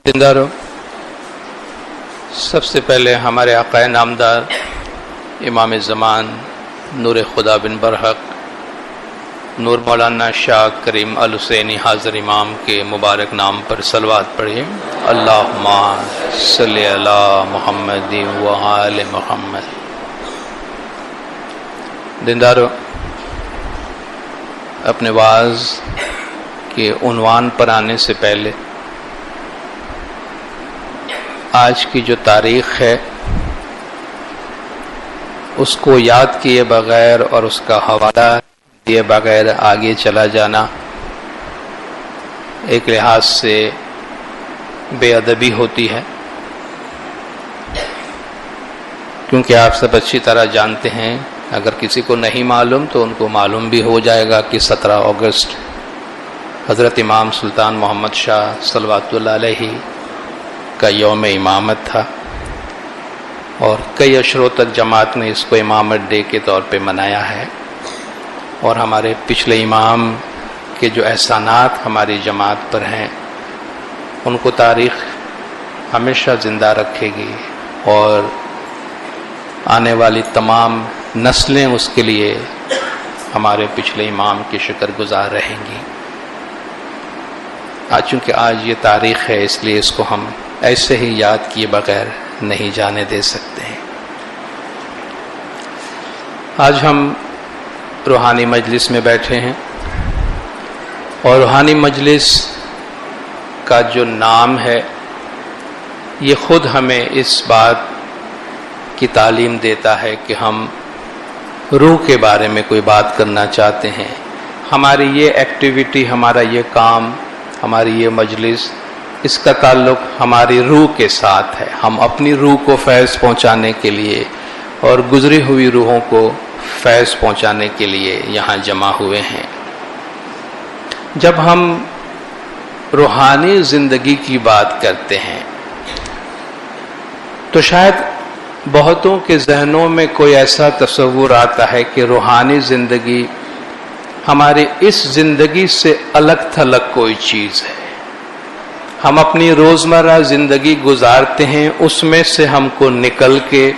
دینداروں، سب سے پہلے ہمارے آقا نامدار امام زمان نور خدا بن برحق نور مولانا شاہ کریم الحسینی حاضر امام کے مبارک نام پر صلوات پڑھیں۔ اللہم صلی علی محمد و آل محمد۔ دینداروں، اپنے وعظ کے عنوان پر آنے سے پہلے آج کی جو تاریخ ہے اس کو یاد کیے بغیر اور اس کا حوالہ دیے بغیر آگے چلا جانا ایک لحاظ سے بے ادبی ہوتی ہے، کیونکہ آپ سب اچھی طرح جانتے ہیں، اگر کسی کو نہیں معلوم تو ان کو معلوم بھی ہو جائے گا کہ 17 اگست حضرت امام سلطان محمد شاہ صلوات اللہ علیہ کا یوم امامت تھا، اور کئی اشروں تک جماعت نے اس کو امامت ڈے کے طور پہ منایا ہے، اور ہمارے پچھلے امام کے جو احسانات ہماری جماعت پر ہیں ان کو تاریخ ہمیشہ زندہ رکھے گی، اور آنے والی تمام نسلیں اس کے لیے ہمارے پچھلے امام کی شکر گزار رہیں گی۔ چونکہ آج یہ تاریخ ہے اس لیے اس کو ہم ایسے ہی یاد کیے بغیر نہیں جانے دے سکتے ہیں۔ آج ہم روحانی مجلس میں بیٹھے ہیں، اور روحانی مجلس کا جو نام ہے یہ خود ہمیں اس بات کی تعلیم دیتا ہے کہ ہم روح کے بارے میں کوئی بات کرنا چاہتے ہیں۔ ہماری یہ ایکٹیویٹی، ہمارا یہ کام، ہماری یہ مجلس، اس کا تعلق ہماری روح کے ساتھ ہے۔ ہم اپنی روح کو فیض پہنچانے کے لیے اور گزری ہوئی روحوں کو فیض پہنچانے کے لیے یہاں جمع ہوئے ہیں۔ جب ہم روحانی زندگی کی بات کرتے ہیں تو شاید بہتوں کے ذہنوں میں کوئی ایسا تصور آتا ہے کہ روحانی زندگی ہماری اس زندگی سے الگ تھلگ کوئی چیز ہے۔ ہم اپنی روزمرہ زندگی گزارتے ہیں، اس میں سے ہم کو نکل کے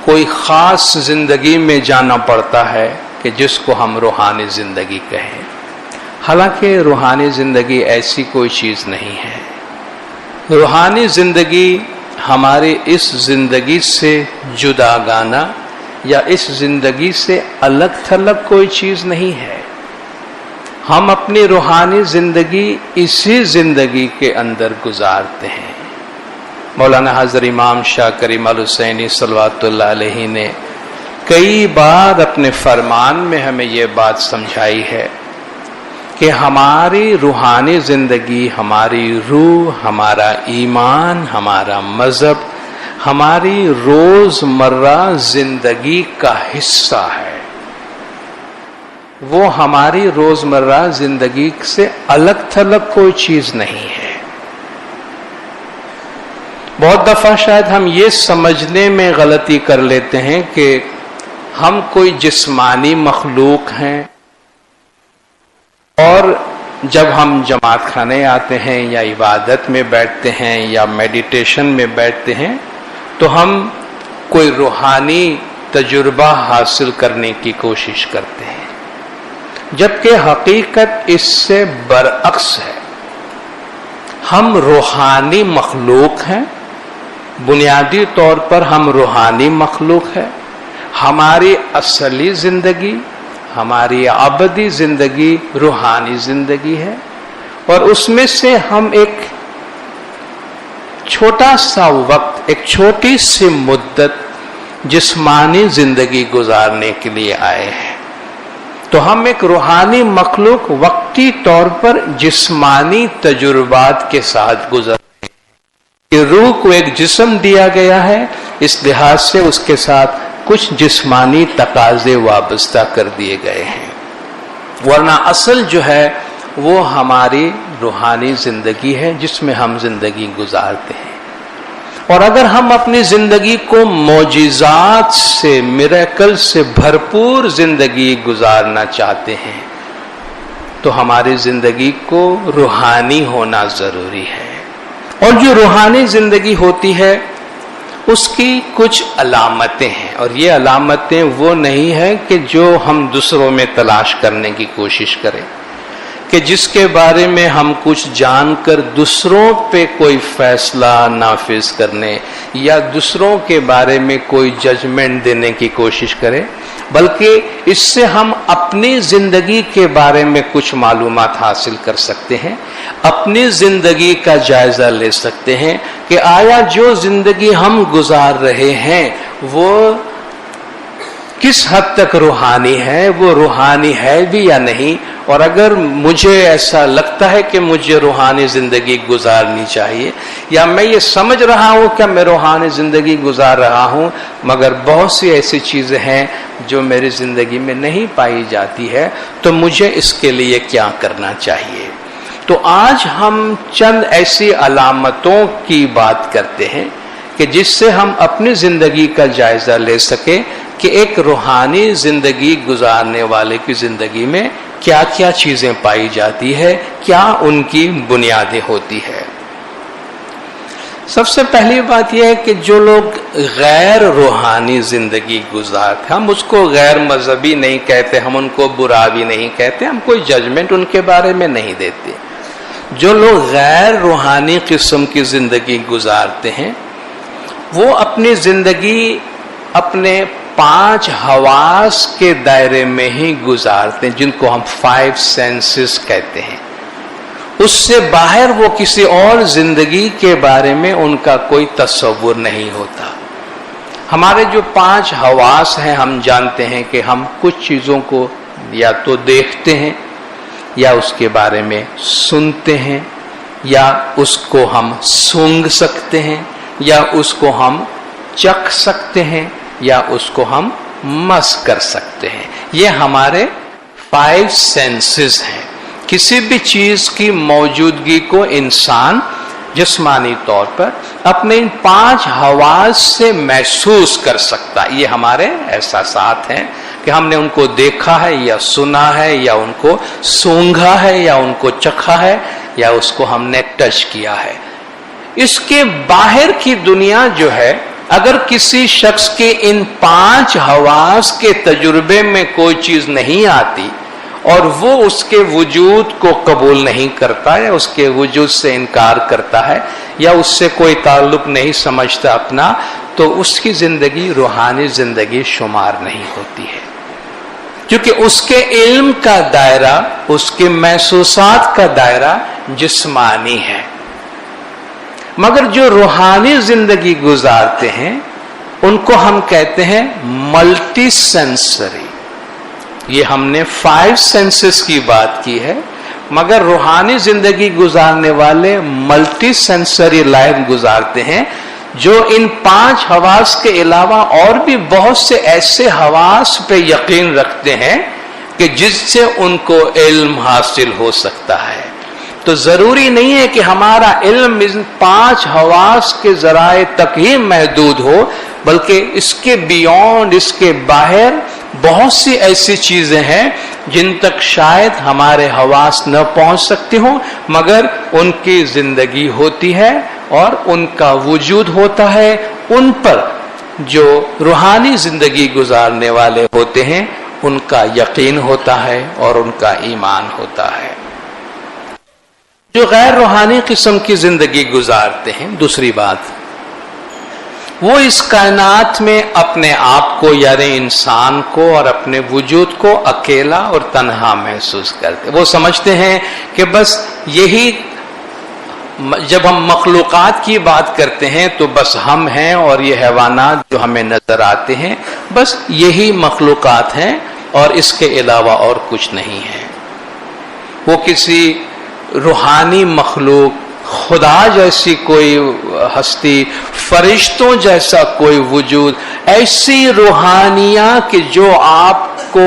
کوئی خاص زندگی میں جانا پڑتا ہے کہ جس کو ہم روحانی زندگی کہیں۔ حالانکہ روحانی زندگی ایسی کوئی چیز نہیں ہے۔ روحانی زندگی ہماری اس زندگی سے جداگانہ یا اس زندگی سے الگ تھلگ کوئی چیز نہیں ہے۔ ہم اپنی روحانی زندگی اسی زندگی کے اندر گزارتے ہیں۔ مولانا حضرت امام شاہ کریم الحسینی صلوات اللہ علیہ نے کئی بار اپنے فرمان میں ہمیں یہ بات سمجھائی ہے کہ ہماری روحانی زندگی، ہماری روح، ہمارا ایمان، ہمارا مذہب ہماری روزمرہ زندگی کا حصہ ہے۔ وہ ہماری روزمرہ زندگی سے الگ تھلگ کوئی چیز نہیں ہے۔ بہت دفعہ شاید ہم یہ سمجھنے میں غلطی کر لیتے ہیں کہ ہم کوئی جسمانی مخلوق ہیں، اور جب ہم جماعت خانے آتے ہیں یا عبادت میں بیٹھتے ہیں یا میڈیٹیشن میں بیٹھتے ہیں تو ہم کوئی روحانی تجربہ حاصل کرنے کی کوشش کرتے ہیں، جبکہ حقیقت اس سے برعکس ہے۔ ہم روحانی مخلوق ہیں، بنیادی طور پر ہم روحانی مخلوق ہیں۔ ہماری اصلی زندگی، ہماری ابدی زندگی روحانی زندگی ہے، اور اس میں سے ہم ایک چھوٹا سا وقت، ایک چھوٹی سی مدت جسمانی زندگی گزارنے کے لیے آئے ہیں۔ تو ہم ایک روحانی مخلوق وقتی طور پر جسمانی تجربات کے ساتھ گزرتے ہیں کہ روح کو ایک جسم دیا گیا ہے، اس لحاظ سے اس کے ساتھ کچھ جسمانی تقاضے وابستہ کر دیے گئے ہیں، ورنہ اصل جو ہے وہ ہماری روحانی زندگی ہے جس میں ہم زندگی گزارتے ہیں۔ اور اگر ہم اپنی زندگی کو معجزات سے، میریکل سے بھرپور زندگی گزارنا چاہتے ہیں تو ہماری زندگی کو روحانی ہونا ضروری ہے۔ اور جو روحانی زندگی ہوتی ہے اس کی کچھ علامتیں ہیں، اور یہ علامتیں وہ نہیں ہیں کہ جو ہم دوسروں میں تلاش کرنے کی کوشش کریں، کہ جس کے بارے میں ہم کچھ جان کر دوسروں پہ کوئی فیصلہ نافذ کرنے یا دوسروں کے بارے میں کوئی ججمنٹ دینے کی کوشش کریں، بلکہ اس سے ہم اپنی زندگی کے بارے میں کچھ معلومات حاصل کر سکتے ہیں، اپنی زندگی کا جائزہ لے سکتے ہیں کہ آیا جو زندگی ہم گزار رہے ہیں وہ کس حد تک روحانی ہے، وہ روحانی ہے بھی یا نہیں، اور اگر مجھے ایسا لگتا ہے کہ مجھے روحانی زندگی گزارنی چاہیے، یا میں یہ سمجھ رہا ہوں کہ میں روحانی زندگی گزار رہا ہوں مگر بہت سی ایسی چیزیں ہیں جو میری زندگی میں نہیں پائی جاتی ہے، تو مجھے اس کے لیے کیا کرنا چاہیے۔ تو آج ہم چند ایسی علامتوں کی بات کرتے ہیں کہ جس سے ہم اپنی زندگی کا جائزہ لے سکیں کہ ایک روحانی زندگی گزارنے والے کی زندگی میں کیا کیا چیزیں پائی جاتی ہے، کیا ان کی بنیادیں ہوتی ہے۔ سب سے پہلی بات یہ ہے کہ جو لوگ غیر روحانی زندگی گزارتے، ہم اس کو غیر مذہبی نہیں کہتے، ہم ان کو برا بھی نہیں کہتے، ہم کوئی ججمنٹ ان کے بارے میں نہیں دیتے، جو لوگ غیر روحانی قسم کی زندگی گزارتے ہیں وہ اپنی زندگی اپنے 5 حواس کے دائرے میں ہی گزارتے ہیں، جن کو ہم 5 سینسز کہتے ہیں۔ اس سے باہر وہ کسی اور زندگی کے بارے میں ان کا کوئی تصور نہیں ہوتا۔ ہمارے جو 5 حواس ہیں، ہم جانتے ہیں کہ ہم کچھ چیزوں کو یا تو دیکھتے ہیں، یا اس کے بارے میں سنتے ہیں، یا اس کو ہم سونگھ سکتے ہیں، یا اس کو ہم چکھ سکتے ہیں، یا اس کو ہم مس کر سکتے ہیں۔ یہ ہمارے 5 سینسز ہیں۔ کسی بھی چیز کی موجودگی کو انسان جسمانی طور پر اپنے ان 5 حواس سے محسوس کر سکتا ہے۔ یہ ہمارے احساسات ہیں کہ ہم نے ان کو دیکھا ہے یا سنا ہے، یا ان کو سونگھا ہے، یا ان کو چکھا ہے، یا اس کو ہم نے ٹچ کیا ہے۔ اس کے باہر کی دنیا جو ہے، اگر کسی شخص کے ان 5 حواس کے تجربے میں کوئی چیز نہیں آتی اور وہ اس کے وجود کو قبول نہیں کرتا یا اس کے وجود سے انکار کرتا ہے یا اس سے کوئی تعلق نہیں سمجھتا اپنا، تو اس کی زندگی روحانی زندگی شمار نہیں ہوتی ہے، کیونکہ اس کے علم کا دائرہ، اس کے محسوسات کا دائرہ جسمانی ہے۔ مگر جو روحانی زندگی گزارتے ہیں ان کو ہم کہتے ہیں ملٹی سینسری۔ یہ ہم نے 5 سینسز کی بات کی ہے، مگر روحانی زندگی گزارنے والے ملٹی سینسری لائف گزارتے ہیں، جو ان 5 حواس کے علاوہ اور بھی بہت سے ایسے حواس پہ یقین رکھتے ہیں کہ جس سے ان کو علم حاصل ہو سکتا ہے۔ تو ضروری نہیں ہے کہ ہمارا علم ان 5 حواس کے ذرائع تک ہی محدود ہو، بلکہ اس کے بیونڈ، اس کے باہر بہت سی ایسی چیزیں ہیں جن تک شاید ہمارے حواس نہ پہنچ سکتے ہوں، مگر ان کی زندگی ہوتی ہے اور ان کا وجود ہوتا ہے۔ ان پر جو روحانی زندگی گزارنے والے ہوتے ہیں ان کا یقین ہوتا ہے اور ان کا ایمان ہوتا ہے۔ جو غیر روحانی قسم کی زندگی گزارتے ہیں، دوسری بات، وہ اس کائنات میں اپنے آپ کو یعنی انسان کو اور اپنے وجود کو اکیلا اور تنہا محسوس کرتے۔ وہ سمجھتے ہیں کہ بس یہی، جب ہم مخلوقات کی بات کرتے ہیں تو بس ہم ہیں اور یہ حیوانات جو ہمیں نظر آتے ہیں، بس یہی مخلوقات ہیں اور اس کے علاوہ اور کچھ نہیں ہے۔ وہ کسی روحانی مخلوق، خدا جیسی کوئی ہستی، فرشتوں جیسا کوئی وجود، ایسی روحانیاں کہ جو آپ کو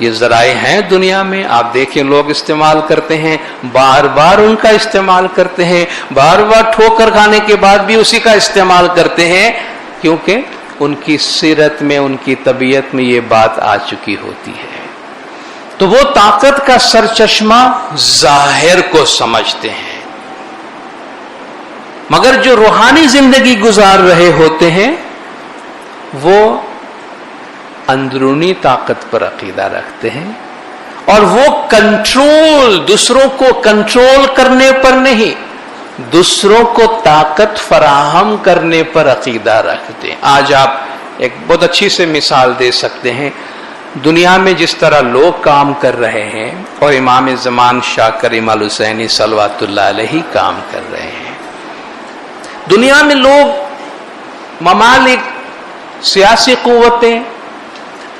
یہ ذرائع ہیں دنیا میں، آپ دیکھیں لوگ استعمال کرتے ہیں، بار بار ان کا استعمال کرتے ہیں، بار بار ٹھوکر کھانے کے بعد بھی اسی کا استعمال کرتے ہیں، کیونکہ ان کی سیرت میں، ان کی طبیعت میں یہ بات آ چکی ہوتی ہے۔ تو وہ طاقت کا سرچشمہ ظاہر کو سمجھتے ہیں، مگر جو روحانی زندگی گزار رہے ہوتے ہیں وہ اندرونی طاقت پر عقیدہ رکھتے ہیں، اور وہ کنٹرول، دوسروں کو کنٹرول کرنے پر نہیں، دوسروں کو طاقت فراہم کرنے پر عقیدہ رکھتے ہیں۔ آج آپ ایک بہت اچھی سے مثال دے سکتے ہیں، دنیا میں جس طرح لوگ کام کر رہے ہیں اور امام زمان شاہ کریم الحسینی صلوات اللہ علیہ کام کر رہے ہیں، دنیا میں لوگ، ممالک، سیاسی قوتیں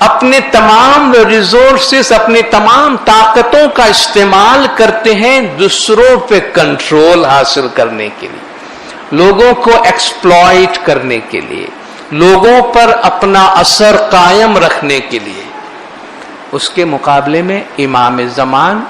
اپنے تمام ریسورسز، اپنی تمام طاقتوں کا استعمال کرتے ہیں دوسروں پہ کنٹرول حاصل کرنے کے لیے، لوگوں کو ایکسپلائٹ کرنے کے لیے، لوگوں پر اپنا اثر قائم رکھنے کے لیے۔ اس کے مقابلے میں امام زمان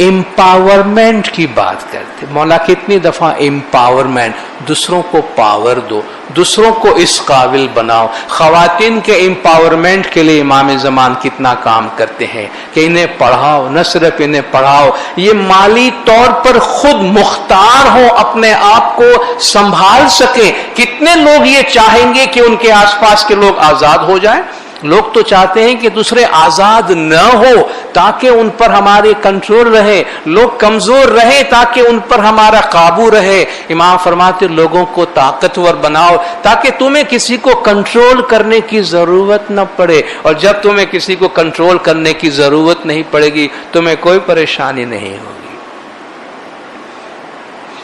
امپاورمنٹ کی بات کرتے۔ مولا کتنی دفعہ امپاورمنٹ، دوسروں کو پاور دو، دوسروں کو اس قابل بناؤ۔ خواتین کے امپاورمنٹ کے لیے امام زمان کتنا کام کرتے ہیں کہ انہیں پڑھاؤ، نہ صرف انہیں پڑھاؤ، یہ مالی طور پر خود مختار ہو، اپنے آپ کو سنبھال سکیں۔ کتنے لوگ یہ چاہیں گے کہ ان کے آس پاس کے لوگ آزاد ہو جائیں؟ لوگ تو چاہتے ہیں کہ دوسرے آزاد نہ ہو تاکہ ان پر ہماری کنٹرول رہے، لوگ کمزور رہے تاکہ ان پر ہمارا قابو رہے۔ امام فرماتے لوگوں کو طاقتور بناؤ تاکہ تمہیں کسی کو کنٹرول کرنے کی ضرورت نہ پڑے، اور جب تمہیں کسی کو کنٹرول کرنے کی ضرورت نہیں پڑے گی تمہیں کوئی پریشانی نہیں ہوگی۔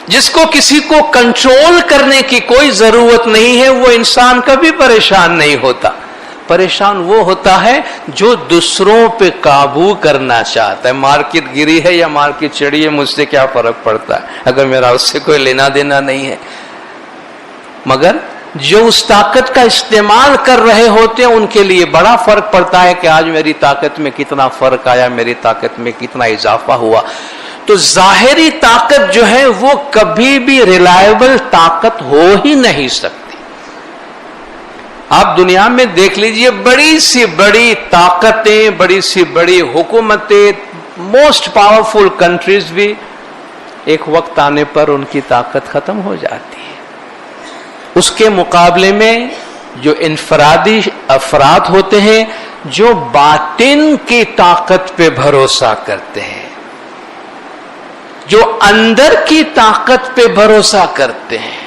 جس کو کسی کو کنٹرول کرنے کی کوئی ضرورت نہیں ہے وہ انسان کبھی پریشان نہیں ہوتا۔ پریشان وہ ہوتا ہے جو دوسروں پہ قابو کرنا چاہتا ہے۔ مارکیٹ گری ہے یا مارکیٹ چڑھی ہے، مجھ سے کیا فرق پڑتا ہے اگر میرا اس سے کوئی لینا دینا نہیں ہے، مگر جو اس طاقت کا استعمال کر رہے ہوتے ہیں ان کے لیے بڑا فرق پڑتا ہے کہ آج میری طاقت میں کتنا فرق آیا، میری طاقت میں کتنا اضافہ ہوا۔ تو ظاہری طاقت جو ہے وہ کبھی بھی ریلائبل طاقت ہو ہی نہیں سکتی۔ آپ دنیا میں دیکھ لیجئے، بڑی سی بڑی طاقتیں، بڑی سی بڑی حکومتیں، موسٹ پاورفل کنٹریز بھی ایک وقت آنے پر ان کی طاقت ختم ہو جاتی ہے۔ اس کے مقابلے میں جو انفرادی افراد ہوتے ہیں جو باطن کی طاقت پہ بھروسہ کرتے ہیں، جو اندر کی طاقت پہ بھروسہ کرتے ہیں،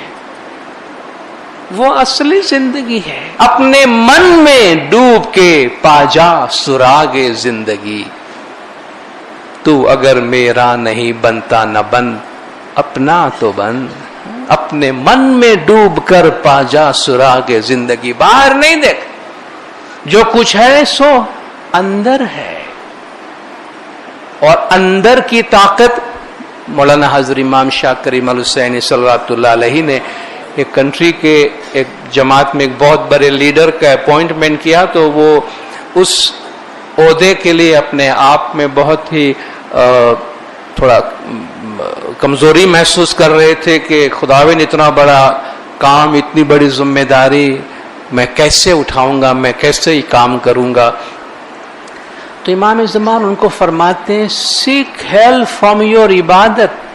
وہ اصلی زندگی ہے۔ اپنے من میں ڈوب کے پا جا سراغ زندگی، تو اگر میرا نہیں بنتا نہ بن، اپنا تو بن۔ اپنے من میں ڈوب کر پا جا سراغ زندگی، باہر نہیں دیکھ، جو کچھ ہے سو اندر ہے۔ اور اندر کی طاقت، مولانا حضرت امام شاہ کریم الحسینی صلوات اللہ علیہ نے ایک کنٹری کے ایک جماعت میں ایک بہت بڑے لیڈر کا اپوائنٹمنٹ کیا، تو وہ اس عہدے کے لیے اپنے آپ میں بہت ہی تھوڑا کمزوری محسوس کر رہے تھے کہ خداوند اتنا بڑا کام، اتنی بڑی ذمہ داری میں کیسے اٹھاؤں گا، میں کیسے یہ کام کروں گا۔ تو امام زمان ان کو فرماتے ہیں سیک ہیلپ فرام یور عبادت۔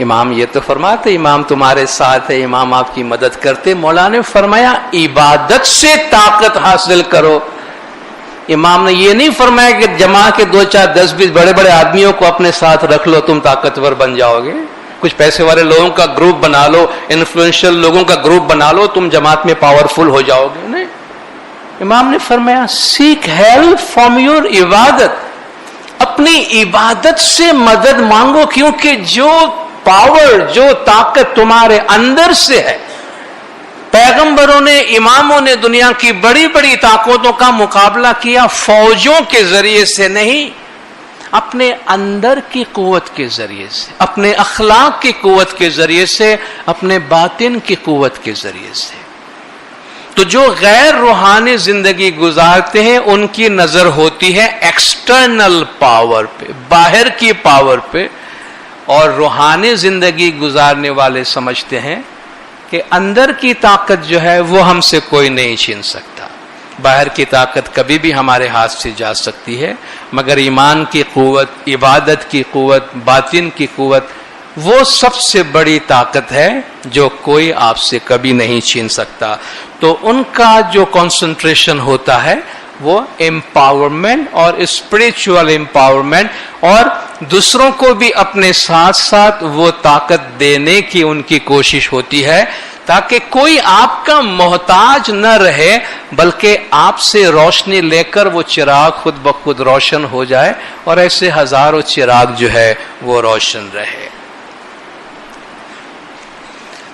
امام یہ تو فرماتے امام تمہارے ساتھ ہے، امام آپ کی مدد کرتے۔ مولا نے فرمایا عبادت سے طاقت حاصل کرو۔ امام نے یہ نہیں فرمایا کہ جمع کے 2 4 10 20 بڑے بڑے آدمیوں کو اپنے ساتھ رکھ لو تم طاقتور بن جاؤ گے، کچھ پیسے والے لوگوں کا گروپ بنا لو، انفلوئنشل لوگوں کا گروپ بنا لو، تم جماعت میں پاورفل ہو جاؤ گے۔ نہیں، امام نے فرمایا سیک ہیلپ فرام یور عبادت، اپنی عبادت سے مدد مانگو، کیونکہ جو پاور، جو طاقت تمہارے اندر سے ہے، پیغمبروں نے، اماموں نے دنیا کی بڑی بڑی طاقتوں کا مقابلہ کیا فوجوں کے ذریعے سے نہیں، اپنے اندر کی قوت کے ذریعے سے، اپنے اخلاق کی قوت کے ذریعے سے، اپنے باطن کی قوت کے ذریعے سے۔ تو جو غیر روحانی زندگی گزارتے ہیں ان کی نظر ہوتی ہے ایکسٹرنل پاور پہ، باہر کی پاور پہ، اور روحانی زندگی گزارنے والے سمجھتے ہیں کہ اندر کی طاقت جو ہے وہ ہم سے کوئی نہیں چھین سکتا۔ باہر کی طاقت کبھی بھی ہمارے ہاتھ سے جا سکتی ہے، مگر ایمان کی قوت، عبادت کی قوت، باطن کی قوت، وہ سب سے بڑی طاقت ہے جو کوئی آپ سے کبھی نہیں چھین سکتا۔ تو ان کا جو کنسنٹریشن ہوتا ہے وہ امپاورمنٹ اور اسپرچول امپاورمنٹ، اور دوسروں کو بھی اپنے ساتھ ساتھ وہ طاقت دینے کی ان کی کوشش ہوتی ہے تاکہ کوئی آپ کا محتاج نہ رہے، بلکہ آپ سے روشنی لے کر وہ چراغ خود بخود روشن ہو جائے، اور ایسے ہزاروں چراغ جو ہے وہ روشن رہے۔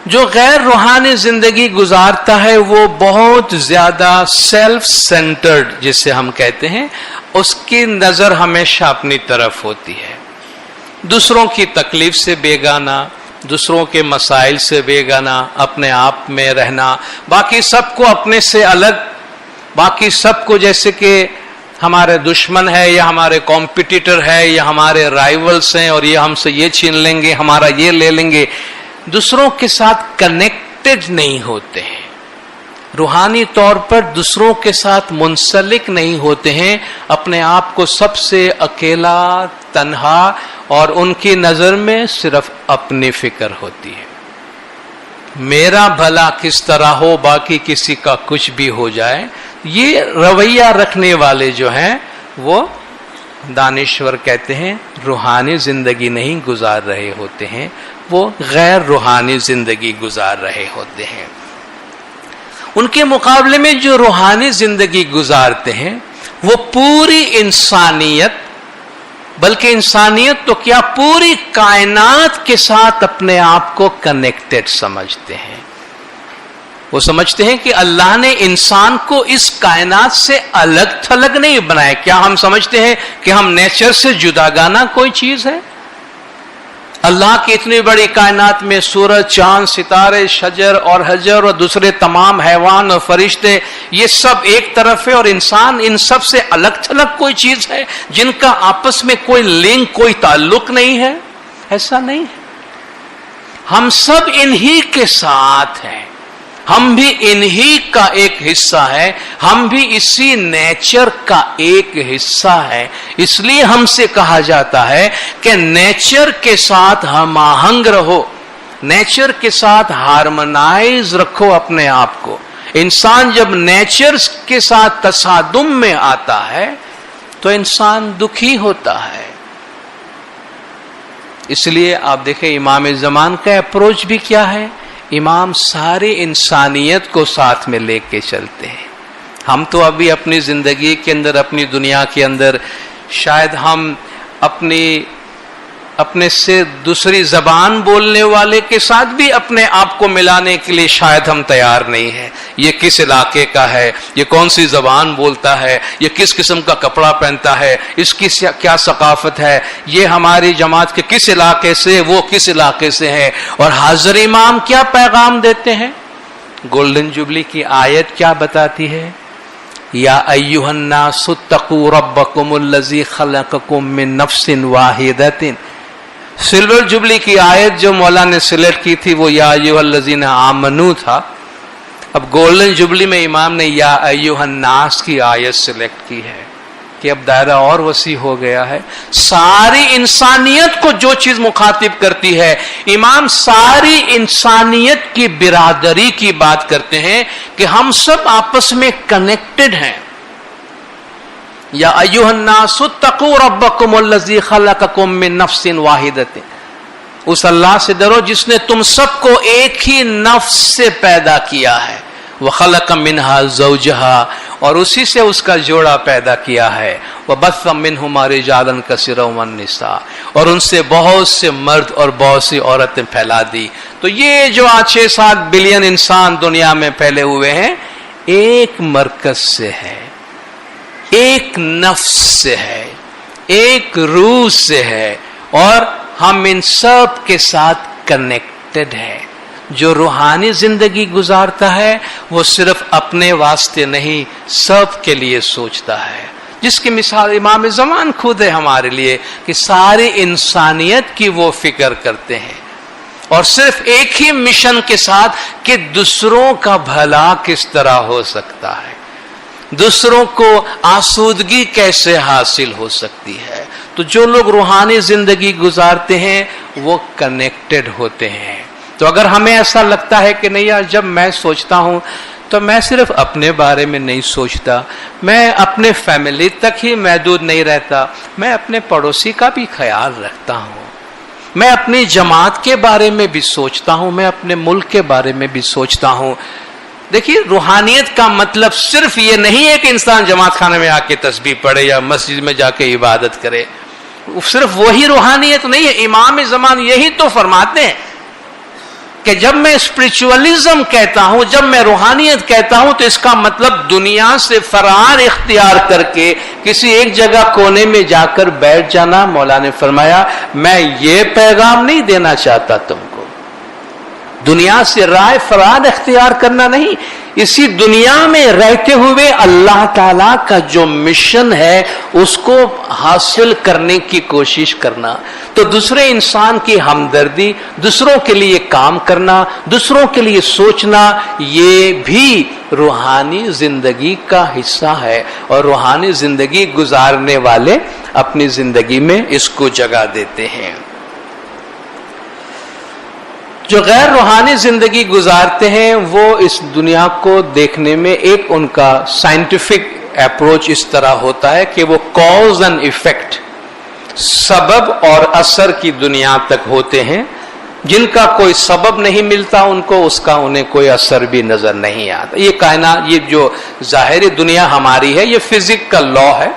جو غیر روحانی زندگی گزارتا ہے وہ بہت زیادہ سیلف سینٹرڈ جسے ہم کہتے ہیں، اس کی نظر ہمیشہ اپنی طرف ہوتی ہے، دوسروں کی تکلیف سے بیگانہ، دوسروں کے مسائل سے بیگانہ، اپنے آپ میں رہنا، باقی سب کو اپنے سے الگ، باقی سب کو جیسے کہ ہمارے دشمن ہے یا ہمارے کمپٹیٹر ہے یا ہمارے رائیولز ہیں اور یہ ہم سے یہ چھین لیں گے، ہمارا یہ لے لیں گے، دوسروں کے ساتھ کنیکٹڈ نہیں ہوتے ہیں، روحانی طور پر دوسروں کے ساتھ منسلک نہیں ہوتے ہیں، اپنے آپ کو سب سے اکیلا، تنہا، اور ان کی نظر میں صرف اپنی فکر ہوتی ہے، میرا بھلا کس طرح ہو، باقی کسی کا کچھ بھی ہو جائے۔ یہ رویہ رکھنے والے جو ہیں وہ دانشور کہتے ہیں روحانی زندگی نہیں گزار رہے ہوتے ہیں، وہ غیر روحانی زندگی گزار رہے ہوتے ہیں۔ ان کے مقابلے میں جو روحانی زندگی گزارتے ہیں وہ پوری انسانیت، بلکہ انسانیت تو کیا پوری کائنات کے ساتھ اپنے آپ کو کنیکٹڈ سمجھتے ہیں۔ وہ سمجھتے ہیں کہ اللہ نے انسان کو اس کائنات سے الگ تھلگ نہیں بنایا۔ کیا ہم سمجھتے ہیں کہ ہم نیچر سے جداگانہ کوئی چیز ہے؟ اللہ کی اتنی بڑی کائنات میں سورج، چاند، ستارے، شجر اور حجر اور دوسرے تمام حیوان اور فرشتے، یہ سب ایک طرف ہے، اور انسان ان سب سے الگ تھلگ کوئی چیز ہے جن کا آپس میں کوئی لنک، کوئی تعلق نہیں ہے؟ ایسا نہیں ہے، ہم سب انہی کے ساتھ ہیں، ہم بھی انہی کا ایک حصہ ہے، ہم بھی اسی نیچر کا ایک حصہ ہے۔ اس لیے ہم سے کہا جاتا ہے کہ نیچر کے ساتھ ہم آہنگ رہو، نیچر کے ساتھ ہارمونائز رکھو اپنے آپ کو۔ انسان جب نیچر کے ساتھ تصادم میں آتا ہے تو انسان دکھی ہوتا ہے۔ اس لیے آپ دیکھیں امام زمان کا اپروچ بھی کیا ہے، امام ساری انسانیت کو ساتھ میں لے کے چلتے ہیں۔ ہم تو ابھی اپنی زندگی کے اندر، اپنی دنیا کے اندر شاید ہم اپنے سے دوسری زبان بولنے والے کے ساتھ بھی اپنے آپ کو ملانے کے لیے شاید ہم تیار نہیں ہیں۔ یہ کس علاقے کا ہے، یہ کون سی زبان بولتا ہے، یہ کس قسم کا کپڑا پہنتا ہے، اس کی کیا ثقافت ہے، یہ ہماری جماعت کے کس علاقے سے، وہ کس علاقے سے ہے۔ اور حاضر امام کیا پیغام دیتے ہیں؟ گولڈن جوبلی کی آیت کیا بتاتی ہے؟ یا ایھا الناس اتقوا ربکم الذی خلقکم من نفس واحدۃ۔ سلور جبلی کی آیت جو مولا نے سلیکٹ کی تھی وہ یا ایھا الذین آمنوا تھا، اب گولڈن جبلی میں امام نے یا ایھا الناس کی آیت سلیکٹ کی ہے کہ اب دائرہ اور وسیع ہو گیا ہے۔ ساری انسانیت کو جو چیز مخاطب کرتی ہے، امام ساری انسانیت کی برادری کی بات کرتے ہیں کہ ہم سب آپس میں کنیکٹڈ ہیں۔ یا ایھا الناس اتقوا ربکم الذی خلقکم من نفس واحدۃ، اس اللہ سے ڈرو جس نے تم سب کو ایک ہی نفس سے پیدا کیا ہے، وخلق منها زوجها، اور اسی سے اس کا جوڑا پیدا کیا ہے، وبث منهما رجالا كثيرا والنساء، اور ان سے بہت سے مرد اور بہت سی عورتیں پھیلا دی۔ تو یہ جو 6-7 بلین انسان دنیا میں پھیلے ہوئے ہیں، ایک مرکز سے ہے، ایک نفس سے ہے، ایک روح سے ہے، اور ہم ان سب کے ساتھ کنیکٹڈ ہیں۔ جو روحانی زندگی گزارتا ہے وہ صرف اپنے واسطے نہیں سب کے لیے سوچتا ہے، جس کی مثال امام زمان خود ہے ہمارے لیے کہ ساری انسانیت کی وہ فکر کرتے ہیں، اور صرف ایک ہی مشن کے ساتھ کہ دوسروں کا بھلا کس طرح ہو سکتا ہے، دوسروں کو آسودگی کیسے حاصل ہو سکتی ہے۔ تو جو لوگ روحانی زندگی گزارتے ہیں وہ کنیکٹڈ ہوتے ہیں۔ تو اگر ہمیں ایسا لگتا ہے کہ نہیں یار جب میں سوچتا ہوں تو میں صرف اپنے بارے میں نہیں سوچتا، میں اپنے فیملی تک ہی محدود نہیں رہتا، میں اپنے پڑوسی کا بھی خیال رکھتا ہوں، میں اپنی جماعت کے بارے میں بھی سوچتا ہوں، میں اپنے ملک کے بارے میں بھی سوچتا ہوں۔ دیکھیے روحانیت کا مطلب صرف یہ نہیں ہے کہ انسان جماعت خانے میں آ کے تسبیح پڑھے یا مسجد میں جا کے عبادت کرے، صرف وہی روحانیت نہیں ہے۔ امام زمان یہی تو فرماتے ہیں کہ جب میں اسپرچولیزم کہتا ہوں، جب میں روحانیت کہتا ہوں تو اس کا مطلب دنیا سے فرار اختیار کر کے کسی ایک جگہ کونے میں جا کر بیٹھ جانا۔ مولا نے فرمایا میں یہ پیغام نہیں دینا چاہتا تم کو، دنیا سے رائے فرار اختیار کرنا نہیں، اسی دنیا میں رہتے ہوئے اللہ تعالیٰ کا جو مشن ہے اس کو حاصل کرنے کی کوشش کرنا۔ تو دوسرے انسان کی ہمدردی، دوسروں کے لیے کام کرنا، دوسروں کے لیے سوچنا، یہ بھی روحانی زندگی کا حصہ ہے، اور روحانی زندگی گزارنے والے اپنی زندگی میں اس کو جگہ دیتے ہیں۔ جو غیر روحانی زندگی گزارتے ہیں وہ اس دنیا کو دیکھنے میں ایک ان کا سائنٹیفک اپروچ اس طرح ہوتا ہے کہ وہ کاز اینڈ ایفیکٹ، سبب اور اثر کی دنیا تک ہوتے ہیں۔ جن کا کوئی سبب نہیں ملتا ان کو اس کا انہیں کوئی اثر بھی نظر نہیں آتا۔ یہ کائنات، یہ جو ظاہری دنیا ہماری ہے، یہ فزکس کا لا ہے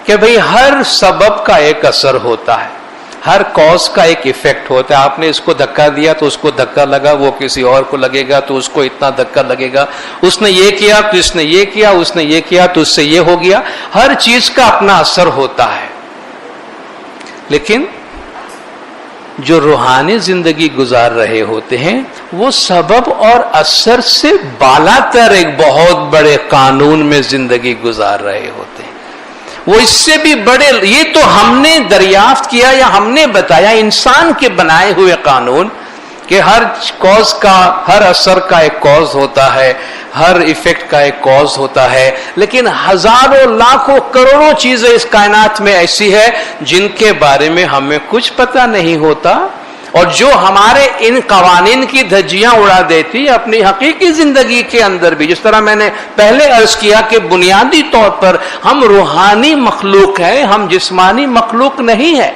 کہ بھئی ہر سبب کا ایک اثر ہوتا ہے، ہر کاز کا ایک ایفیکٹ ہوتا ہے۔ آپ نے اس کو دھکا دیا تو اس کو دھکا لگا، وہ کسی اور کو لگے گا تو اس کو اتنا دھکا لگے گا، اس نے یہ کیا تو اس نے یہ کیا، اس نے یہ کیا تو اس سے یہ ہو گیا۔ ہر چیز کا اپنا اثر ہوتا ہے، لیکن جو روحانی زندگی گزار رہے ہوتے ہیں وہ سبب اور اثر سے بالا تر ایک بہت بڑے قانون میں زندگی گزار رہے ہوتے ہیں۔ وہ اس سے بھی بڑے، یہ تو ہم نے دریافت کیا یا ہم نے بتایا انسان کے بنائے ہوئے قانون کہ ہر کاز کا، ہر اثر کا ایک کاز ہوتا ہے، ہر ایفیکٹ کا ایک کاز ہوتا ہے، لیکن ہزاروں لاکھوں کروڑوں چیزیں اس کائنات میں ایسی ہے جن کے بارے میں ہمیں کچھ پتہ نہیں ہوتا، اور جو ہمارے ان قوانین کی دھجیاں اڑا دیتی اپنی حقیقی زندگی کے اندر بھی۔ جس طرح میں نے پہلے عرض کیا کہ بنیادی طور پر ہم روحانی مخلوق ہیں، ہم جسمانی مخلوق نہیں ہیں،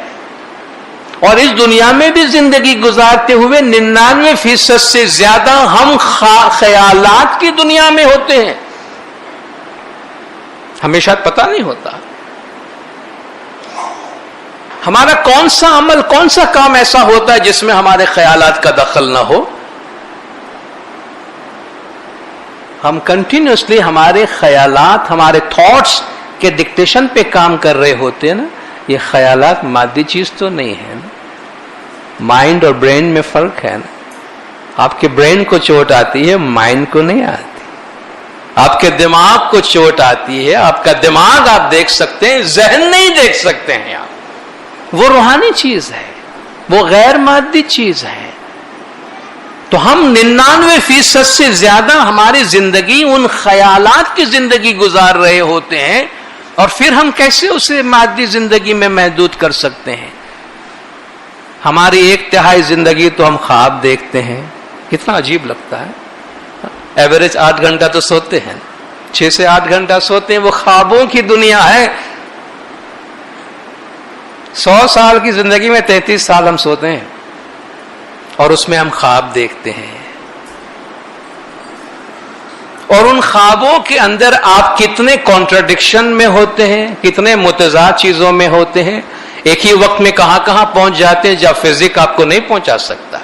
اور اس دنیا میں بھی زندگی گزارتے ہوئے 99% سے زیادہ ہم خیالات کی دنیا میں ہوتے ہیں، ہمیں شاید پتہ نہیں ہوتا۔ ہمارا کون سا عمل، کون سا کام ایسا ہوتا ہے جس میں ہمارے خیالات کا دخل نہ ہو؟ ہم کنٹینیوسلی ہمارے خیالات، ہمارے تھاٹس کے ڈکٹیشن پہ کام کر رہے ہوتے ہیں نا۔ یہ خیالات مادی چیز تو نہیں ہے نا، مائنڈ اور برین میں فرق ہے نا۔ آپ کے برین کو چوٹ آتی ہے، مائنڈ کو نہیں آتی۔ آپ کے دماغ کو چوٹ آتی ہے، آپ کا دماغ آپ دیکھ سکتے ہیں، ذہن نہیں دیکھ سکتے ہیں آپ۔ وہ روحانی چیز ہے، وہ غیر مادی چیز ہے۔ تو ہم 99% سے زیادہ ہماری زندگی ان خیالات کی زندگی گزار رہے ہوتے ہیں، اور پھر ہم کیسے اسے مادی زندگی میں محدود کر سکتے ہیں؟ ہماری 1/3 زندگی تو ہم خواب دیکھتے ہیں، کتنا عجیب لگتا ہے۔ ایوریج 8 گھنٹہ تو سوتے ہیں، 6 سے 8 گھنٹہ سوتے ہیں، وہ خوابوں کی دنیا ہے۔ 100 سال کی زندگی میں 33 سال ہم سوتے ہیں، اور اس میں ہم خواب دیکھتے ہیں، اور ان خوابوں کے اندر آپ کتنے کانٹراڈکشن میں ہوتے ہیں، کتنے متضاد چیزوں میں ہوتے ہیں، ایک ہی وقت میں کہاں کہاں پہنچ جاتے ہیں جب فزک آپ کو نہیں پہنچا سکتا۔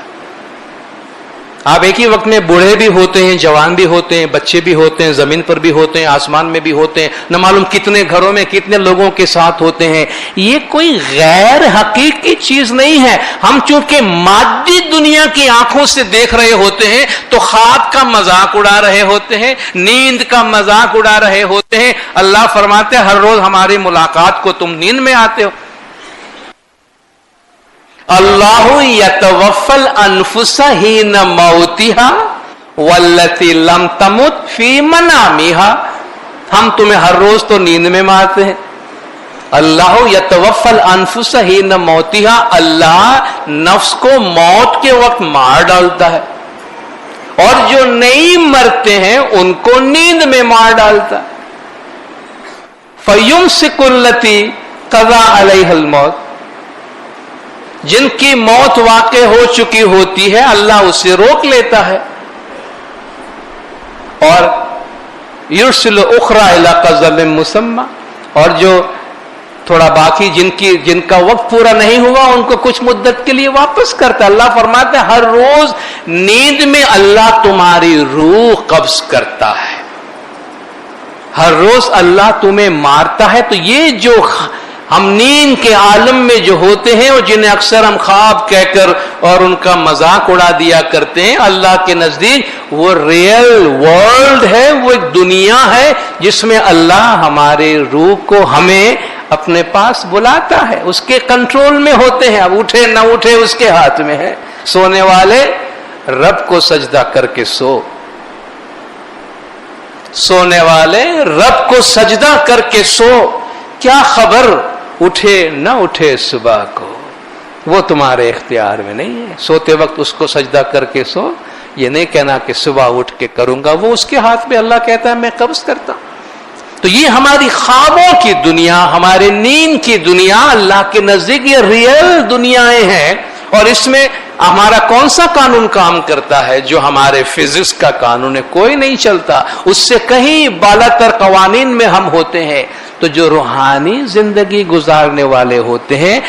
آپ ایک ہی وقت میں بوڑھے بھی ہوتے ہیں، جوان بھی ہوتے ہیں، بچے بھی ہوتے ہیں، زمین پر بھی ہوتے ہیں، آسمان میں بھی ہوتے ہیں، نہ معلوم کتنے گھروں میں کتنے لوگوں کے ساتھ ہوتے ہیں. یہ کوئی غیر حقیقی چیز نہیں ہے. ہم چونکہ مادی دنیا کی آنکھوں سے دیکھ رہے ہوتے ہیں تو خواب کا مذاق اڑا رہے ہوتے ہیں، نیند کا مذاق اڑا رہے ہوتے ہیں. اللہ فرماتے ہیں ہر روز ہماری ملاقات کو تم نیند میں آتے ہو. اللہ یتوفی الانفس حین موتها والتی لم تمت فی منامها. ہم تمہیں ہر روز تو نیند میں مارتے ہیں. اللہ یتوفی الانفس حین موتها، اللہ نفس کو موت کے وقت مار ڈالتا ہے، اور جو نہیں مرتے ہیں ان کو نیند میں مار ڈالتا ہے. فیمسک التی قضی علیہ الموت، جن کی موت واقع ہو چکی ہوتی ہے اللہ اسے روک لیتا ہے. اور یرسل اخرى الی قضاء مسمى، اور جو تھوڑا باقی جن کا وقت پورا نہیں ہوا ان کو کچھ مدت کے لیے واپس کرتا. اللہ فرماتا ہے ہر روز نیند میں اللہ تمہاری روح قبض کرتا ہے، ہر روز اللہ تمہیں مارتا ہے. تو یہ جو ہم نیند کے عالم میں جو ہوتے ہیں اور جنہیں اکثر ہم خواب کہہ کر اور ان کا مذاق اڑا دیا کرتے ہیں، اللہ کے نزدیک وہ ریئل ورلڈ ہے، وہ ایک دنیا ہے جس میں اللہ ہمارے روح کو ہمیں اپنے پاس بلاتا ہے، اس کے کنٹرول میں ہوتے ہیں. اب اٹھے نہ اٹھے اس کے ہاتھ میں ہے. سونے والے رب کو سجدہ کر کے سو، سونے والے رب کو سجدہ کر کے سو. کیا خبر اٹھے نہ اٹھے صبح کو، وہ تمہارے اختیار میں نہیں ہے. سوتے وقت اس کو سجدہ کر کے سو، یہ نہیں کہنا کہ صبح اٹھ کے کروں گا، وہ اس کے ہاتھ میں. اللہ کہتا ہے میں قبض کرتا. تو یہ ہماری خوابوں کی دنیا، ہمارے نیند کی دنیا اللہ کے نزدیک یہ ریئل دنیایں ہیں. اور اس میں ہمارا کون سا قانون کام کرتا ہے؟ جو ہمارے فزکس کا قانون ہے، کوئی نہیں چلتا. اس سے کہیں بالا تر قوانین میں ہم ہوتے ہیں. تو جو روحانی زندگی گزارنے والے ہوتے ہیں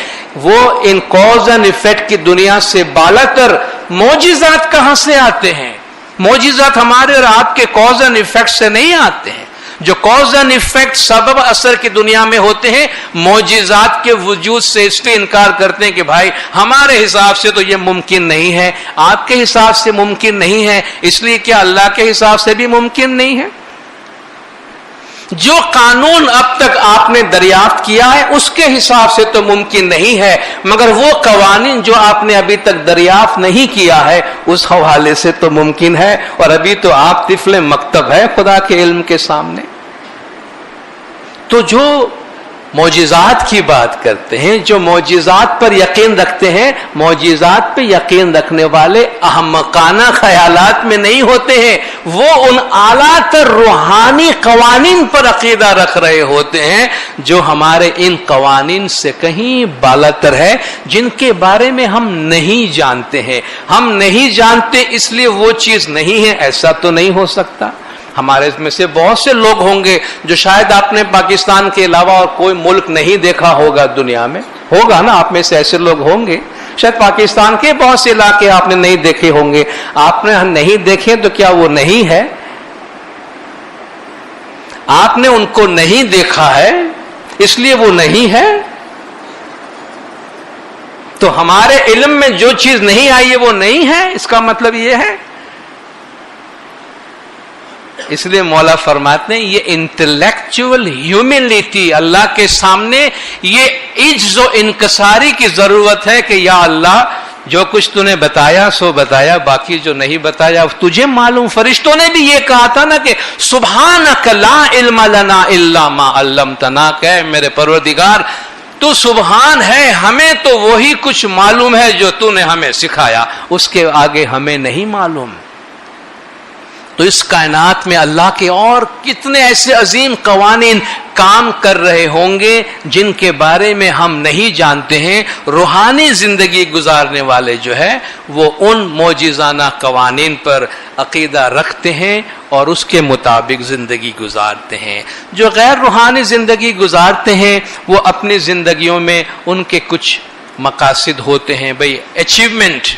وہ ان کاز اینڈ ایفیکٹ کی دنیا سے بالا تر. معجزات کہاں سے آتے ہیں؟ معجزات ہمارے اور آپ کے کاز اینڈ ایفیکٹ سے نہیں آتے ہیں. جو کاز اینڈ ایفیکٹ سبب اثر کی دنیا میں ہوتے ہیں، معجزات کے وجود سے اس لیے انکار کرتے ہیں کہ بھائی ہمارے حساب سے تو یہ ممکن نہیں ہے، آپ کے حساب سے ممکن نہیں ہے، اس لیے کیا اللہ کے حساب سے بھی ممکن نہیں ہے؟ جو قانون اب تک آپ نے دریافت کیا ہے اس کے حساب سے تو ممکن نہیں ہے، مگر وہ قوانین جو آپ نے ابھی تک دریافت نہیں کیا ہے اس حوالے سے تو ممکن ہے. اور ابھی تو آپ طفل مکتب ہے خدا کے علم کے سامنے. تو جو معجزات کی بات کرتے ہیں، جو معجزات پر یقین رکھتے ہیں، معجزات پہ یقین رکھنے والے احمقانہ خیالات میں نہیں ہوتے ہیں، وہ ان اعلیٰ تر روحانی قوانین پر عقیدہ رکھ رہے ہوتے ہیں جو ہمارے ان قوانین سے کہیں بالا تر ہے، جن کے بارے میں ہم نہیں جانتے ہیں. ہم نہیں جانتے اس لیے وہ چیز نہیں ہے، ایسا تو نہیں ہو سکتا. ہمارے میں سے بہت سے لوگ ہوں گے جو شاید آپ نے پاکستان کے علاوہ اور کوئی ملک نہیں دیکھا ہوگا دنیا میں. ہوگا نا، آپ میں سے ایسے لوگ ہوں گے. شاید پاکستان کے بہت سے علاقے آپ نے نہیں دیکھے ہوں گے. آپ نے نہیں دیکھے تو کیا وہ نہیں ہے؟ آپ نے ان کو نہیں دیکھا ہے اس لیے وہ نہیں ہے. تو ہمارے علم میں جو چیز نہیں آئی ہے وہ نہیں ہے، اس کا مطلب یہ ہے. اس لیے مولا فرماتے ہیں یہ انٹلیکچوئل ہیومنٹی اللہ کے سامنے یہ عجز و انکساری کی ضرورت ہے کہ یا اللہ جو کچھ تو نے بتایا سو بتایا، باقی جو نہیں بتایا تجھے معلوم. فرشتوں نے بھی یہ کہا تھا نا کہ سبحانک لا علم لنا الا ما علمتنا، کہ میرے پروردگار تو سبحان ہے، ہمیں تو وہی کچھ معلوم ہے جو تو نے ہمیں سکھایا، اس کے آگے ہمیں نہیں معلوم. تو اس کائنات میں اللہ کے اور کتنے ایسے عظیم قوانین کام کر رہے ہوں گے جن کے بارے میں ہم نہیں جانتے ہیں. روحانی زندگی گزارنے والے جو ہے وہ ان معجزانہ قوانین پر عقیدہ رکھتے ہیں اور اس کے مطابق زندگی گزارتے ہیں. جو غیر روحانی زندگی گزارتے ہیں وہ اپنی زندگیوں میں ان کے کچھ مقاصد ہوتے ہیں. بھئی اچیومنٹ،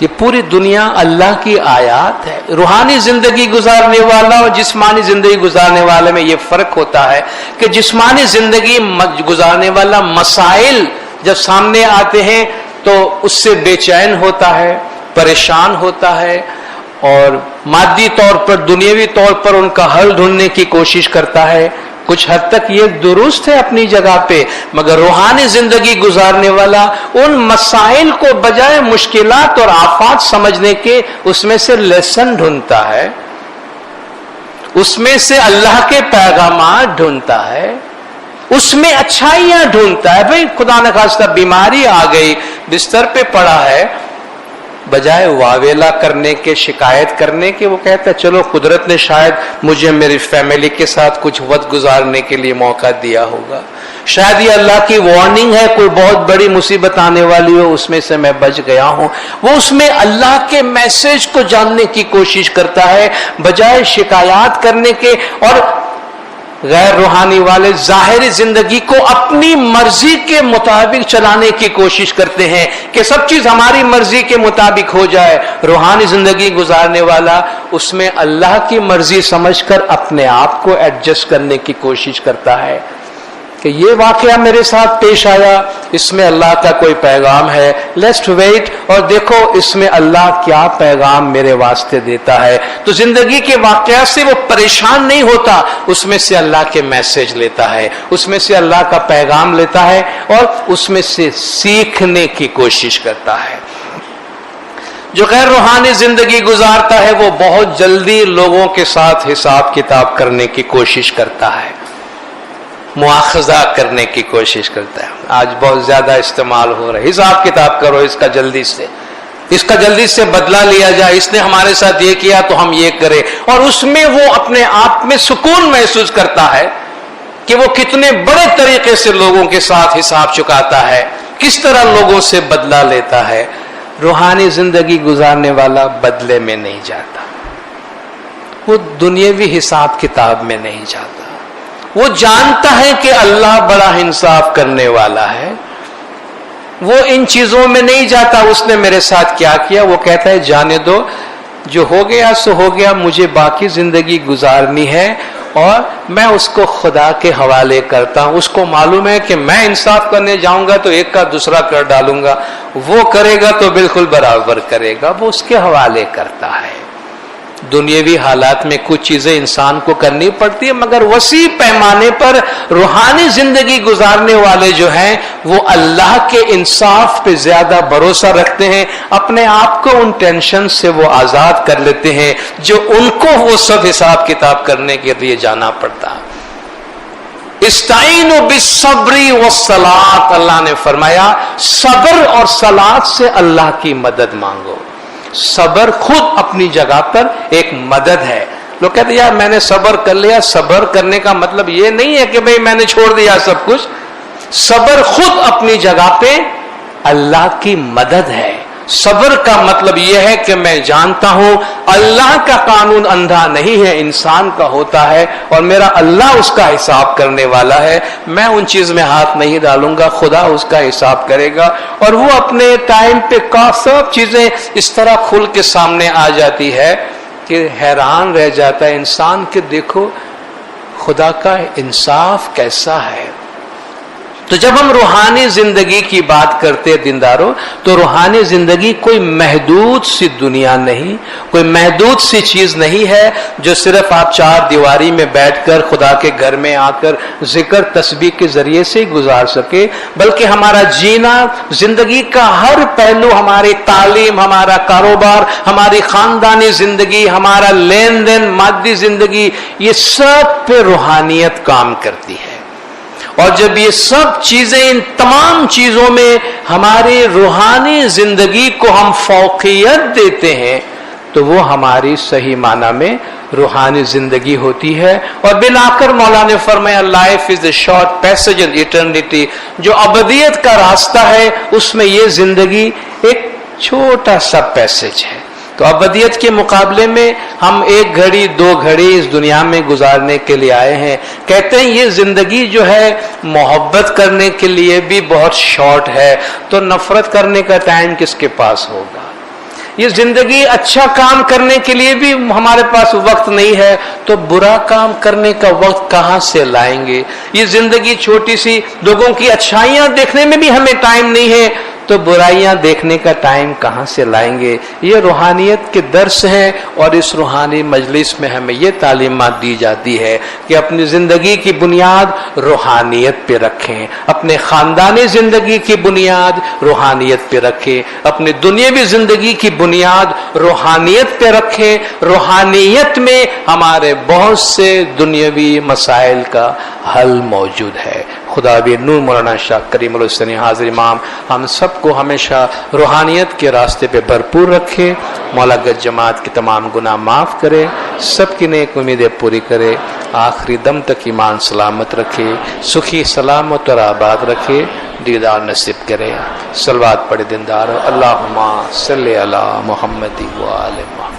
یہ پوری دنیا اللہ کی آیات ہے. روحانی زندگی گزارنے والا اور جسمانی زندگی گزارنے والے میں یہ فرق ہوتا ہے کہ جسمانی زندگی گزارنے والا مسائل جب سامنے آتے ہیں تو اس سے بے چین ہوتا ہے، پریشان ہوتا ہے، اور مادی طور پر دنیاوی طور پر ان کا حل ڈھونڈنے کی کوشش کرتا ہے. کچھ حد تک یہ درست ہے اپنی جگہ پہ، مگر روحانی زندگی گزارنے والا ان مسائل کو بجائے مشکلات اور آفات سمجھنے کے اس میں سے لیسن ڈھونڈتا ہے، اس میں سے اللہ کے پیغامات ڈھونڈتا ہے، اس میں اچھائیاں ڈھونڈتا ہے. بھئی خدا نخواستہ بیماری آ گئی، بستر پہ پڑا ہے، بجائے واویلا کرنے کے، شکایت کرنے کے، وہ کہتا ہے چلو قدرت نے شاید مجھے میری فیملی کے ساتھ کچھ وقت گزارنے کے لیے موقع دیا ہوگا، شاید یہ اللہ کی وارننگ ہے، کوئی بہت بڑی مصیبت آنے والی ہو، اس میں سے میں بچ گیا ہوں. وہ اس میں اللہ کے میسج کو جاننے کی کوشش کرتا ہے بجائے شکایات کرنے کے. اور غیر روحانی والے ظاہری زندگی کو اپنی مرضی کے مطابق چلانے کی کوشش کرتے ہیں کہ سب چیز ہماری مرضی کے مطابق ہو جائے. روحانی زندگی گزارنے والا اس میں اللہ کی مرضی سمجھ کر اپنے آپ کو ایڈجسٹ کرنے کی کوشش کرتا ہے کہ یہ واقعہ میرے ساتھ پیش آیا، اس میں اللہ کا کوئی پیغام ہے، لیٹس ویٹ اور دیکھو اس میں اللہ کیا پیغام میرے واسطے دیتا ہے. تو زندگی کے واقعات سے وہ پریشان نہیں ہوتا، اس میں سے اللہ کے میسج لیتا ہے، اس میں سے اللہ کا پیغام لیتا ہے اور اس میں سے سیکھنے کی کوشش کرتا ہے. جو غیر روحانی زندگی گزارتا ہے وہ بہت جلدی لوگوں کے ساتھ حساب کتاب کرنے کی کوشش کرتا ہے، مواخذہ کرنے کی کوشش کرتا ہے. آج بہت زیادہ استعمال ہو رہا ہے، حساب کتاب کرو اس کا جلدی سے بدلہ لیا جائے، اس نے ہمارے ساتھ یہ کیا تو ہم یہ کریں. اور اس میں وہ اپنے آپ میں سکون محسوس کرتا ہے کہ وہ کتنے بڑے طریقے سے لوگوں کے ساتھ حساب چکاتا ہے، کس طرح لوگوں سے بدلہ لیتا ہے. روحانی زندگی گزارنے والا بدلے میں نہیں جاتا، وہ دنیاوی حساب کتاب میں نہیں جاتا. وہ جانتا ہے کہ اللہ بڑا انصاف کرنے والا ہے، وہ ان چیزوں میں نہیں جاتا اس نے میرے ساتھ کیا کیا. وہ کہتا ہے جانے دو، جو ہو گیا سو ہو گیا، مجھے باقی زندگی گزارنی ہے اور میں اس کو خدا کے حوالے کرتا ہوں. اس کو معلوم ہے کہ میں انصاف کرنے جاؤں گا تو ایک کا دوسرا کر ڈالوں گا، وہ کرے گا تو بالکل برابر کرے گا، وہ اس کے حوالے کرتا ہے. دنیاوی حالات میں کچھ چیزیں انسان کو کرنی پڑتی ہے، مگر وسیع پیمانے پر روحانی زندگی گزارنے والے جو ہیں وہ اللہ کے انصاف پہ زیادہ بھروسہ رکھتے ہیں. اپنے آپ کو ان ٹینشن سے وہ آزاد کر لیتے ہیں جو ان کو وہ سب حساب کتاب کرنے کے لیے جانا پڑتا. استعینوا بالصبر والصلاۃ، اللہ نے فرمایا صبر اور صلاۃ سے اللہ کی مدد مانگو. صبر خود اپنی جگہ پر ایک مدد ہے. لوگ کہتے ہیں یار میں نے صبر کر لیا، صبر کرنے کا مطلب یہ نہیں ہے کہ بھئی میں نے چھوڑ دیا سب کچھ. صبر خود اپنی جگہ پہ اللہ کی مدد ہے. صبر کا مطلب یہ ہے کہ میں جانتا ہوں اللہ کا قانون اندھا نہیں ہے، انسان کا ہوتا ہے اور میرا اللہ اس کا حساب کرنے والا ہے. میں ان چیز میں ہاتھ نہیں ڈالوں گا، خدا اس کا حساب کرے گا. اور وہ اپنے ٹائم پہ سب چیزیں اس طرح کھل کے سامنے آ جاتی ہے کہ حیران رہ جاتا ہے انسان کہ دیکھو خدا کا انصاف کیسا ہے. تو جب ہم روحانی زندگی کی بات کرتے دینداروں تو روحانی زندگی کوئی محدود سی دنیا نہیں، کوئی محدود سی چیز نہیں ہے جو صرف آپ چار دیواری میں بیٹھ کر خدا کے گھر میں آ کر ذکر تسبیح کے ذریعے سے گزار سکے، بلکہ ہمارا جینا، زندگی کا ہر پہلو، ہماری تعلیم، ہمارا کاروبار، ہماری خاندانی زندگی، ہمارا لین دین، مادی زندگی، یہ سب پہ روحانیت کام کرتی ہے. اور جب یہ سب چیزیں، ان تمام چیزوں میں ہماری روحانی زندگی کو ہم فوقیت دیتے ہیں تو وہ ہماری صحیح معنی میں روحانی زندگی ہوتی ہے. اور بالآخر مولا نے فرمایا life is a short passage in eternity, جو ابدیت کا راستہ ہے اس میں یہ زندگی ایک چھوٹا سا پیسج ہے. تو ابدیت کے مقابلے میں ہم ایک گھڑی دو گھڑی اس دنیا میں گزارنے کے لیے آئے ہیں. کہتے ہیں یہ زندگی جو ہے محبت کرنے کے لیے بھی بہت شارٹ ہے، تو نفرت کرنے کا ٹائم کس کے پاس ہوگا؟ یہ زندگی اچھا کام کرنے کے لیے بھی ہمارے پاس وقت نہیں ہے تو برا کام کرنے کا وقت کہاں سے لائیں گے؟ یہ زندگی چھوٹی سی، لوگوں کی اچھائیاں دیکھنے میں بھی ہمیں ٹائم نہیں ہے تو برائیاں دیکھنے کا ٹائم کہاں سے لائیں گے؟ یہ روحانیت کے درس ہیں، اور اس روحانی مجلس میں ہمیں یہ تعلیمات دی جاتی ہے کہ اپنی زندگی کی بنیاد روحانیت پہ رکھیں، اپنے خاندانی زندگی کی بنیاد روحانیت پہ رکھیں، اپنی دنیاوی زندگی کی بنیاد روحانیت پہ رکھیں۔ روحانیت میں ہمارے بہت سے دنیاوی مسائل کا حل موجود ہے۔ خدا بھی نور مولانا شاہ کریم الحسنی حاضر امام ہم سب کو ہمیشہ روحانیت کے راستے پہ بھرپور رکھے، مولا گج جماعت کے تمام گناہ معاف کرے، سب کی نیک امیدیں پوری کرے، آخری دم تک ایمان سلامت رکھے، سخی سلامت اور آباد رکھے، دیدار نصیب کرے۔ صلوات پڑھے دیندار، اللہم صلی علی محمد و آل محمد۔